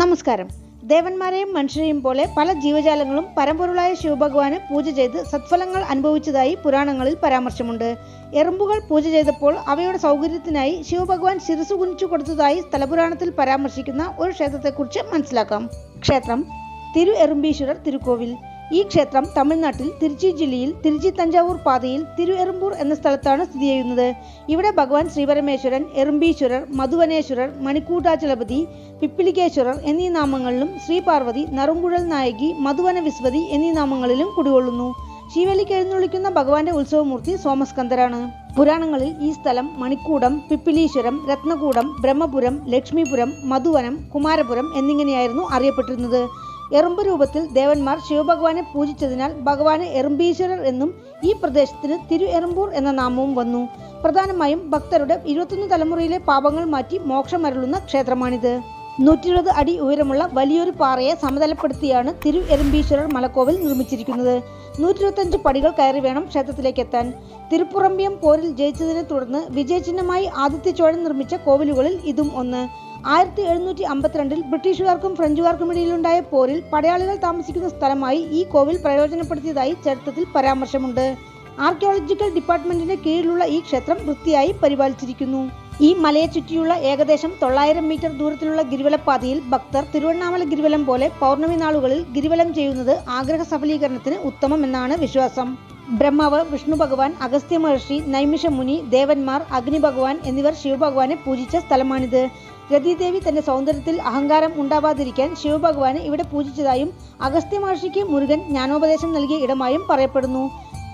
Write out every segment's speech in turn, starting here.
നമസ്കാരം. ദേവന്മാരെയും മനുഷ്യരെയും പോലെ പല ജീവജാലങ്ങളും പരമ്പൊരുളായ ശിവഭഗവാന് പൂജ ചെയ്ത് സത്ഫലങ്ങൾ അനുഭവിച്ചതായി പുരാണങ്ങളിൽ പരാമർശമുണ്ട്. എറുമ്പുകൾ പൂജ ചെയ്തപ്പോൾ അവയുടെ സൗകര്യത്തിനായി ശിവഭഗവാൻ ശിരസ് കുനിച്ചു കൊടുത്തതായി സ്ഥലപുരാണത്തിൽ പരാമർശിക്കുന്ന ഒരു ക്ഷേത്രത്തെക്കുറിച്ച് മനസ്സിലാക്കാം. ക്ഷേത്രം തിരു എറുമ്പീശ്വരർ തിരുക്കോവിൽ. ഈ ക്ഷേത്രം തമിഴ്നാട്ടിൽ തിരുച്ചി ജില്ലയിൽ തിരുച്ചി തഞ്ചാവൂർ പാതയിൽ തിരു എറുമ്പൂർ എന്ന സ്ഥലത്താണ് സ്ഥിതി ചെയ്യുന്നത്. ഇവിടെ ഭഗവാൻ ശ്രീപരമേശ്വരൻ, എറുമ്പീശ്വരർ, മധുവനേശ്വരർ, മണിക്കൂട്ടാചലപതി, പിപ്പിലികേശ്വരർ എന്നീ നാമങ്ങളിലും ശ്രീ പാർവതി, നറുംകുഴൽ നായകി, മധുവന വിസ്വതി എന്നീ നാമങ്ങളിലും കുടികൊള്ളുന്നു. ശിവലിക്ക് എഴുന്നള്ളിക്കുന്ന ഭഗവാന്റെ ഉത്സവമൂർത്തി സോമസ്കന്ദരാണ്. പുരാണങ്ങളിൽ ഈ സ്ഥലം മണിക്കൂടം, പിപ്പിലീശ്വരം, രത്നകൂടം, ബ്രഹ്മപുരം, ലക്ഷ്മീപുരം, മധുവനം, കുമാരപുരം എന്നിങ്ങനെയായിരുന്നു അറിയപ്പെട്ടിരുന്നത്. എറുമ്പ് രൂപത്തിൽ ദേവന്മാർ ശിവഭഗവാനെ പൂജിച്ചതിനാൽ ഭഗവാന് എറുമ്പീശ്വരർ എന്നും ഈ പ്രദേശത്തിന് തിരു എറുമ്പൂർ എന്ന നാമവും വന്നു. പ്രധാനമായും ഭക്തരുടെ 21 തലമുറയിലെ പാപങ്ങൾ മാറ്റി മോക്ഷമരുളുന്ന ക്ഷേത്രമാണിത്. 120 അടി ഉയരമുള്ള വലിയൊരു പാറയെ സമതലപ്പെടുത്തിയാണ് തിരു എറുമ്പീശ്വരർ മലക്കോവിൽ നിർമ്മിച്ചിരിക്കുന്നത്. 125 പടികൾ കയറി വേണം ക്ഷേത്രത്തിലേക്ക് എത്താൻ. തിരുപ്പുറമ്പിയം പോരിൽ ജയിച്ചതിനെ തുടർന്ന് വിജയചിഹ്നമായി ആദിത്യ ചോഴൻ നിർമ്മിച്ച കോവിലുകളിൽ ഇതും ഒന്ന്. 1752 ബ്രിട്ടീഷുകാർക്കും ഫ്രഞ്ചുകാർക്കും ഇടയിലുണ്ടായ പോരിൽ പടയാളികൾ താമസിക്കുന്ന സ്ഥലമായി ഈ കോവിൽ പ്രയോജനപ്പെടുത്തിയതായി ചരിത്രത്തിൽ പരാമർശമുണ്ട്. ആർക്കിയോളജിക്കൽ ഡിപ്പാർട്ട്മെന്റിന്റെ കീഴിലുള്ള ഈ ക്ഷേത്രം വൃത്തിയായി പരിപാലിച്ചിരിക്കുന്നു. ഈ മലയെ ചുറ്റിയുള്ള ഏകദേശം 900 മീറ്റർ ദൂരത്തിലുള്ള ഗിരിവലപ്പാതയിൽ ഭക്തർ തിരുവണ്ണാമല ഗിരിവലം പോലെ പൗർണമി നാളുകളിൽ ഗിരിവലം ചെയ്യുന്നത് ആഗ്രഹ സഫലീകരണത്തിന് ഉത്തമമെന്നാണ് വിശ്വാസം. ബ്രഹ്മാവ്, വിഷ്ണു ഭഗവാൻ, അഗസ്ത്യ മഹർഷി, നൈമിഷമുനി, ദേവന്മാർ, അഗ്നി ഭഗവാൻ എന്നിവർ ശിവഭഗവാനെ പൂജിച്ച സ്ഥലമാണിത്. രതിദേവി തന്റെ സൗന്ദര്യത്തിൽ അഹങ്കാരം ഉണ്ടാവാതിരിക്കാൻ ശിവഭഗവാനെ ഇവിടെ പൂജിച്ചതായും അഗസ്ത്യ മഹർഷിക്ക് മുരുകൻ ജ്ഞാനോപദേശം നൽകിയ ഇടമായും പറയപ്പെടുന്നു.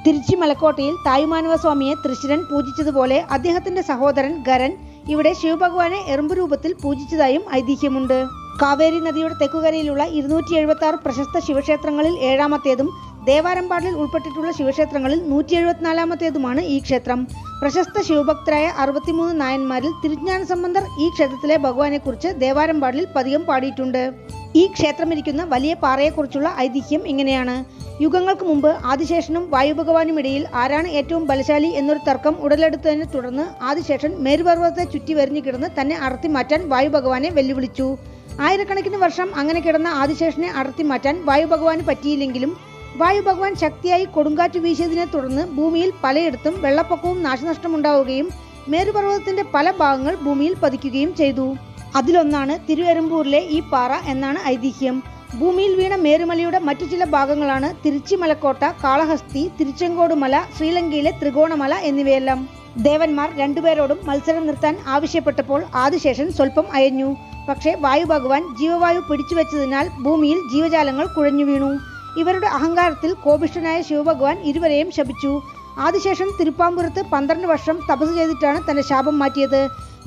തിരുച്ചി മലക്കോട്ടയിൽ തായുമാനവ സ്വാമിയെ തൃശ്ശിരൻ പൂജിച്ചതുപോലെ അദ്ദേഹത്തിന്റെ സഹോദരൻ ഗരൻ ഇവിടെ ശിവഭഗവാനെ എറുമ്പ് രൂപത്തിൽ പൂജിച്ചതായും ഐതിഹ്യമുണ്ട്. കാവേരി നദിയുടെ തെക്കുകരയിലുള്ള 276 പ്രശസ്ത ശിവക്ഷേത്രങ്ങളിൽ 7ാമത്തേതും ദേവാരമ്പാടിൽ ഉൾപ്പെട്ടിട്ടുള്ള ശിവക്ഷേത്രങ്ങളിൽ 174ാമത്തേതുമാണ് ഈ ക്ഷേത്രം. പ്രശസ്ത ശിവഭക്തരായ 63 നായന്മാരിൽ തിരുജ്ഞാന സംബന്ധർ ഈ ക്ഷേത്രത്തിലെ ഭഗവാനെക്കുറിച്ച് ദേവാരമ്പാടിൽ പതികം പാടിയിട്ടുണ്ട്. ഈ ക്ഷേത്രമിരിക്കുന്ന വലിയ പാറയെക്കുറിച്ചുള്ള ഐതിഹ്യം ഇങ്ങനെയാണ്. യുഗങ്ങൾക്ക് മുമ്പ് ആദിശേഷനും വായുഭഗവാനും ഇടയിൽ ആരാണ് ഏറ്റവും ബലശാലി എന്നൊരു തർക്കം ഉടലെടുത്തതിനെ തുടർന്ന് ആദിശേഷൻ മേരുപർവ്വതത്തെ ചുറ്റി വരിഞ്ഞു കിടന്ന് തന്നെ അടർത്തി മാറ്റാൻ വായുഭഗവാനെ വെല്ലുവിളിച്ചു. ആയിരക്കണക്കിന് വർഷം അങ്ങനെ കിടന്ന ആദിശേഷനെ അടർത്തി മാറ്റാൻ വായുഭഗവാന് പറ്റിയില്ലെങ്കിലും വായുഭഗവാൻ ശക്തിയായി കൊടുങ്കാറ്റ് വീശിയതിനെ തുടർന്ന് ഭൂമിയിൽ പലയിടത്തും വെള്ളപ്പൊക്കവും നാശനഷ്ടമുണ്ടാവുകയും മേരുപർവ്വതത്തിന്റെ പല ഭാഗങ്ങൾ ഭൂമിയിൽ പതിക്കുകയും ചെയ്തു. അതിലൊന്നാണ് തിരു എറുമ്പൂരിലെ ഈ പാറ എന്നാണ് ഐതിഹ്യം. ഭൂമിയിൽ വീണ മേരുമലയുടെ മറ്റു ചില ഭാഗങ്ങളാണ് തിരുച്ചി മലക്കോട്ട, കാളഹസ്തി, തിരുച്ചെങ്കോട് മല, ശ്രീലങ്കയിലെ ത്രികോണമല എന്നിവയെല്ലാം. ദേവന്മാർ രണ്ടുപേരോടും മത്സരം നിർത്താൻ ആവശ്യപ്പെട്ടപ്പോൾ ആദിശേഷൻ സ്വല്പം അയഞ്ഞു. പക്ഷേ വായുഭഗവാൻ ജീവവായു പിടിച്ചുവെച്ചതിനാൽ ഭൂമിയിൽ ജീവജാലങ്ങൾ കുഴഞ്ഞു വീണു. ഇവരുടെ അഹങ്കാരത്തിൽ കോപിഷ്ഠനായ ശിവഭഗവാൻ ഇരുവരെയും ശപിച്ചു. ആദിശേഷൻ തിരുപ്പാമ്പുരത്ത് 12 വർഷം തപസ് ചെയ്തിട്ടാണ് തന്റെ ശാപം മാറ്റിയത്.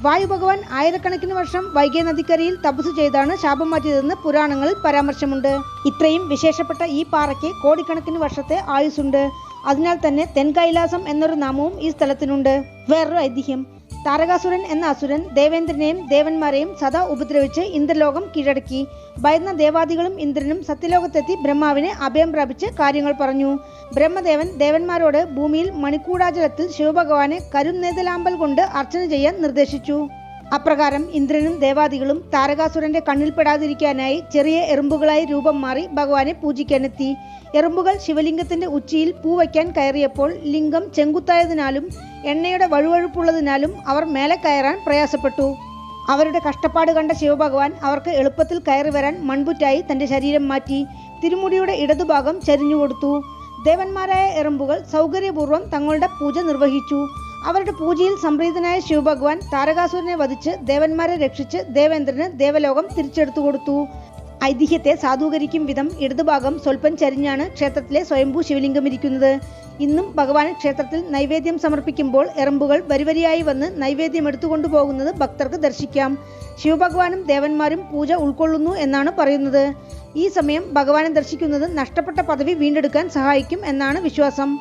വായുഭഗവാൻ ആയിരക്കണക്കിന് വർഷം വൈഗൈ നദിക്കരയിൽ തപസ് ചെയ്താണ് ശാപം മാറ്റിയതെന്ന് പുരാണങ്ങളിൽ പരാമർശമുണ്ട്. ഇത്രയും വിശേഷപ്പെട്ട ഈ പാറയ്ക്ക് കോടിക്കണക്കിന് വർഷത്തെ ആയുസ്സുണ്ട്. അതിനാൽ തന്നെ തെൻകൈലാസം എന്നൊരു നാമവും ഈ സ്ഥലത്തിനുണ്ട്. വേറൊരു ഐതിഹ്യം, താരകാസുരൻ എന്ന അസുരൻ ദേവേന്ദ്രനെയും ദേവന്മാരെയും സദാ ഉപദ്രവിച്ച് ഇന്ദ്രലോകം കീഴടക്കി. ഭയന്ന ദേവാദികളും ഇന്ദ്രനും സത്യലോകത്തെത്തി ബ്രഹ്മാവിനെ അഭയം പ്രാപിച്ച് കാര്യങ്ങൾ പറഞ്ഞു. ബ്രഹ്മദേവൻ ദേവന്മാരോട് ഭൂമിയിൽ മണിക്കൂടാചലത്തിൽ ശിവഭഗവാനെ കരുന്നേതലാമ്പൽ കൊണ്ട് അർച്ചന ചെയ്യാൻ നിർദ്ദേശിച്ചു. അപ്രകാരം ഇന്ദ്രനും ദേവാദികളും താരകാസുരന്റെ കണ്ണിൽപ്പെടാതിരിക്കാനായി ചെറിയ എറുമ്പുകളായി രൂപം മാറി ഭഗവാനെ പൂജിക്കാനെത്തി. എറുമ്പുകൾ ശിവലിംഗത്തിന്റെ ഉച്ചിയിൽ പൂ വയ്ക്കാൻ കയറിയപ്പോൾ ലിംഗം ചെങ്കുത്തായതിനാലും എണ്ണയുടെ വഴുവഴുപ്പുള്ളതിനാലും അവർ മേലെ കയറാൻ പ്രയാസപ്പെട്ടു. അവരുടെ കഷ്ടപ്പാട് കണ്ട ശിവഭഗവാൻ അവർക്ക് എളുപ്പത്തിൽ കയറി വരാൻ മൺപുറ്റായി തന്റെ ശരീരം മാറ്റി തിരുമുടിയുടെ ഇടതുഭാഗം ചരിഞ്ഞുകൊടുത്തു. ദേവന്മാരായ എറുമ്പുകൾ സൗകര്യപൂർവ്വം തങ്ങളുടെ പൂജ നിർവഹിച്ചു. അവരുടെ പൂജയിൽ സംപ്രീതനായ ശിവഭഗവാൻ താരകാസുരനെ വധിച്ച് ദേവന്മാരെ രക്ഷിച്ച് ദേവേന്ദ്രന് ദേവലോകം തിരിച്ചെടുത്തു കൊടുത്തു. ഐതിഹ്യത്തെ സാധൂകരിക്കും വിധം ഇടതുഭാഗം സ്വല്പം ചരിഞ്ഞാണ് ക്ഷേത്രത്തിലെ സ്വയംഭൂ ശിവലിംഗം ഇരിക്കുന്നത്. ഇന്നും ഭഗവാൻ ക്ഷേത്രത്തിൽ നൈവേദ്യം സമർപ്പിക്കുമ്പോൾ എറുമ്പുകൾ വരിവരിയായി വന്ന് നൈവേദ്യം എടുത്തുകൊണ്ടുപോകുന്നത് ഭക്തർക്ക് ദർശിക്കാം. ശിവഭഗവാനും ദേവന്മാരും പൂജ ഉൾക്കൊള്ളുന്നു എന്നാണ് പറയുന്നത്. ഈ സമയം ഭഗവാനെ ദർശിക്കുന്നത് നഷ്ടപ്പെട്ട പദവി വീണ്ടെടുക്കാൻ സഹായിക്കും എന്നാണ് വിശ്വാസം.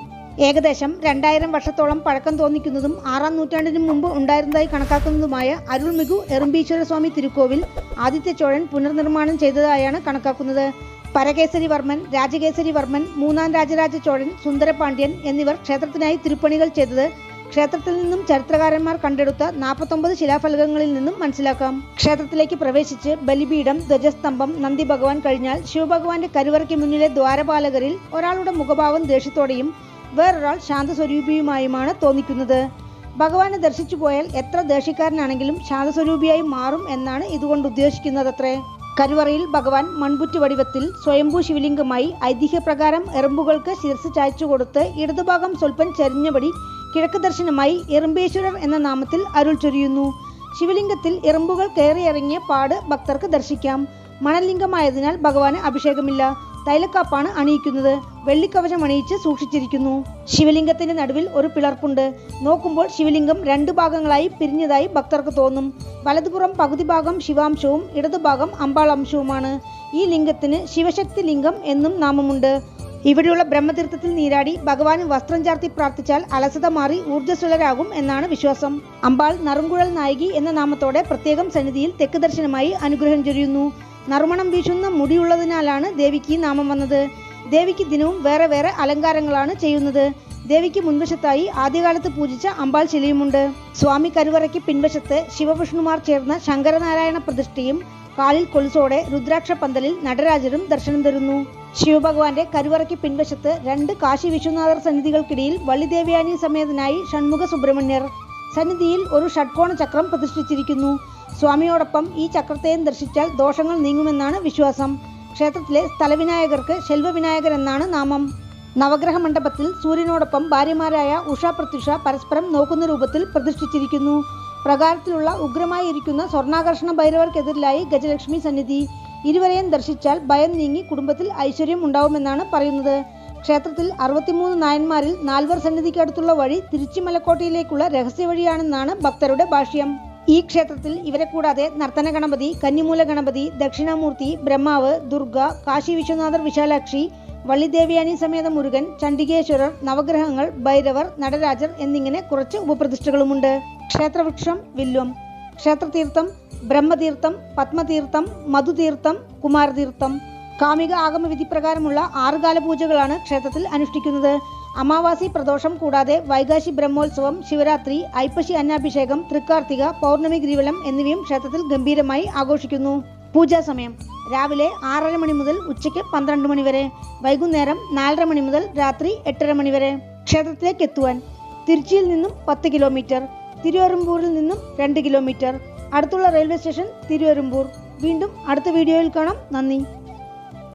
ഏകദേശം 2000 വർഷത്തോളം പഴക്കം തോന്നിക്കുന്നതും 6ാം നൂറ്റാണ്ടിന് മുമ്പ് ഉണ്ടായിരുന്നതായി കണക്കാക്കുന്നതുമായ അരുൾമികു എറുമ്പീശ്വര സ്വാമി തിരുക്കോവിൽ ആദിത്യ ചോഴൻ പുനർനിർമ്മാണം ചെയ്തതായാണ് കണക്കാക്കുന്നത്. പരകേസരി വർമ്മൻ, രാജകേസരി വർമ്മൻ, 3ാം രാജരാജ ചോഴൻ, സുന്ദരപാണ്ഡ്യൻ എന്നിവർ ക്ഷേത്രത്തിനായി തിരുപ്പണികൾ ചെയ്തത് ക്ഷേത്രത്തിൽ നിന്നും ചരിത്രകാരന്മാർ കണ്ടെടുത്ത 49 ശിലാഫലകങ്ങളിൽ നിന്നും മനസ്സിലാക്കാം. ക്ഷേത്രത്തിലേക്ക് പ്രവേശിച്ച് ബലിപീഠം, ധ്വജസ്തംഭം, നന്ദി ഭഗവാൻ കഴിഞ്ഞാൽ ശിവഭഗവാന്റെ കരുവറയ്ക്ക് മുന്നിലെ ദ്വാരപാലകരിൽ ഒരാളുടെ മുഖഭാവം ദേഷ്യത്തോടെയും വേറൊരാൾ ശാന്തസ്വരൂപിയുമായുമാണ് തോന്നിക്കുന്നത്. ഭഗവാനെ ദർശിച്ചു പോയാൽ എത്ര ദേഷ്യക്കാരനാണെങ്കിലും ശാന്തസ്വരൂപിയായി മാറും എന്നാണ് ഇതുകൊണ്ട് ഉദ്ദേശിക്കുന്നതത്രേ. കരുവറയിൽ ഭഗവാൻ മൺപുറ്റ് വടിവത്തിൽ സ്വയംഭൂ ശിവലിംഗമായി ഐതിഹ്യപ്രകാരം എറുമ്പുകൾക്ക് ശിരസ് ചായച്ചു കൊടുത്ത് ഇടതുഭാഗം സ്വൽപ്പം ചരിഞ്ഞപടി കിഴക്ക് ദർശനമായി എറുമ്പേശ്വരർ എന്ന നാമത്തിൽ അരുൾ ചൊരിയുന്നു. ശിവലിംഗത്തിൽ എറുമ്പുകൾ കയറിയിറങ്ങിയ പാട് ഭക്തർക്ക് ദർശിക്കാം. മണലിംഗമായതിനാൽ ഭഗവാന് അഭിഷേകമില്ല. തൈലക്കാപ്പാണ് അണിയിക്കുന്നത്. വെള്ളിക്കവചം അണിയിച്ച് സൂക്ഷിച്ചിരിക്കുന്നു. ശിവലിംഗത്തിന്റെ നടുവിൽ ഒരു പിളർപ്പുണ്ട്. നോക്കുമ്പോൾ ശിവലിംഗം 2 ഭാഗങ്ങളായി പിരിഞ്ഞതായി ഭക്തർക്ക് തോന്നും. വലതുപുറം പകുതി ഭാഗം ശിവാംശവും ഇടതുഭാഗം അമ്പാൾ അംശവുമാണ്. ഈ ലിംഗത്തിന് ശിവശക്തി ലിംഗം എന്നും നാമമുണ്ട്. ഇവിടെയുള്ള ബ്രഹ്മതീർത്ഥത്തിൽ നീരാടി ഭഗവാന് വസ്ത്രം ചാർത്തി പ്രാർത്ഥിച്ചാൽ അലസത മാറി ഊർജ്ജസ്വലരാകും എന്നാണ് വിശ്വാസം. അമ്പാൾ നറുംകുഴൽ നായകി എന്ന നാമത്തോടെ പ്രത്യേകം സന്നിധിയിൽ തെക്ക് ദർശനമായി അനുഗ്രഹം ചൊരിയുന്നു. നറുമണം വീശുന്ന മുടിയുള്ളതിനാലാണ് ദേവിക്ക് ഈ നാമം വന്നത്. ദേവിക്ക് ദിനവും വേറെ വേറെ അലങ്കാരങ്ങളാണ് ചെയ്യുന്നത്. ദേവിക്ക് മുൻവശത്തായി ആദ്യകാലത്ത് പൂജിച്ച അമ്പാൾ ശിലയുമുണ്ട്. സ്വാമി കരുവറയ്ക്ക് പിൻവശത്ത് ശിവവിഷ്ണുമാർ ചേർന്ന ശങ്കരനാരായണ പ്രതിഷ്ഠയും കാലിൽ കൊലുസോടെ രുദ്രാക്ഷ പന്തലിൽ നടരാജരും ദർശനം തരുന്നു. ശിവഭഗവാന്റെ കരുവറയ്ക്ക് പിൻവശത്ത് 2 കാശി വിശ്വനാഥർ സന്നിധികൾക്കിടയിൽ വള്ളിദേവയാനി സമേതനായി ഷൺമുഖ സുബ്രഹ്മണ്യർ. സന്നിധിയിൽ ഒരു ഷഡ്കോണ ചക്രം പ്രതിഷ്ഠിച്ചിരിക്കുന്നു. സ്വാമിയോടൊപ്പം ഈ ചക്രത്തെയും ദർശിച്ചാൽ ദോഷങ്ങൾ നീങ്ങുമെന്നാണ് വിശ്വാസം. ക്ഷേത്രത്തിലെ സ്ഥലവിനായകർക്ക് ശെൽവവിനായകർ എന്നാണ് നാമം. നവഗ്രഹ മണ്ഡപത്തിൽ സൂര്യനോടൊപ്പം ഭാര്യമാരായ ഉഷ പ്രത്യുഷ പരസ്പരം നോക്കുന്ന രൂപത്തിൽ പ്രതിഷ്ഠിച്ചിരിക്കുന്നു. പ്രകാരത്തിലുള്ള ഉഗ്രമായി ഇരിക്കുന്ന സ്വർണ്ണാകർഷണ ഭൈരവർക്കെതിരിലായി ഗജലക്ഷ്മി സന്നിധി. ഇരുവരെയും ദർശിച്ചാൽ ഭയം നീങ്ങി കുടുംബത്തിൽ ഐശ്വര്യം ഉണ്ടാവുമെന്നാണ് പറയുന്നത്. ക്ഷേത്രത്തിൽ 63 നായന്മാരിൽ 4 സന്നിധിക്ക് അടുത്തുള്ള വഴി തിരുച്ചിമലക്കോട്ടയിലേക്കുള്ള രഹസ്യ വഴിയാണെന്നാണ് ഭക്തരുടെ ഭാഷ്യം. ഈ ക്ഷേത്രത്തിൽ ഇവരെ കൂടാതെ നർത്തന ഗണപതി, കന്നിമൂല ഗണപതി, ദക്ഷിണാമൂർത്തി, ബ്രഹ്മാവ്, ദുർഗ, കാശി വിശ്വനാഥർ, വിശാലാക്ഷി, വള്ളിദേവയാനി സമേത മുരുകൻ, ചണ്ഡികേശ്വരർ, നവഗ്രഹങ്ങൾ, ഭൈരവർ, നടരാജർ എന്നിങ്ങനെ കുറച്ച് ഉപപ്രതിഷ്ഠകളുമുണ്ട്. ക്ഷേത്രവൃക്ഷം വില്വം. ക്ഷേത്രതീർത്ഥം ബ്രഹ്മതീർത്ഥം, പത്മതീർത്ഥം, മധുതീർത്ഥം, കുമാരതീർത്ഥം. കാമിക ആഗമവിധി പ്രകാരമുള്ള 6 കാലപൂജകളാണ് ക്ഷേത്രത്തിൽ അനുഷ്ഠിക്കുന്നത്. അമാവാസി പ്രദോഷം കൂടാതെ വൈകാശി ബ്രഹ്മോത്സവം, ശിവരാത്രി, ഐപ്പശി അന്നാഭിഷേകം, തൃക്കാർത്തിക, പൗർണമി ഗ്രീവലം എന്നിവയും ക്ഷേത്രത്തിൽ ഗംഭീരമായി ആഘോഷിക്കുന്നു. പൂജാസമയം രാവിലെ 6:30 മണി മുതൽ ഉച്ചയ്ക്ക് 12 മണി വരെ, വൈകുന്നേരം 4:30 മണി മുതൽ രാത്രി 8:30 മണി വരെ. ക്ഷേത്രത്തിലേക്ക് എത്തുവാൻ തിരുച്ചിയിൽ നിന്നും 10 കിലോമീറ്റർ, തിരുവെറുമ്പൂരിൽ നിന്നും 2 കിലോമീറ്റർ. അടുത്തുള്ള റെയിൽവേ സ്റ്റേഷൻ തിരുവെറുമ്പൂർ. വീണ്ടും അടുത്ത വീഡിയോയിൽ കാണാം. നന്ദി.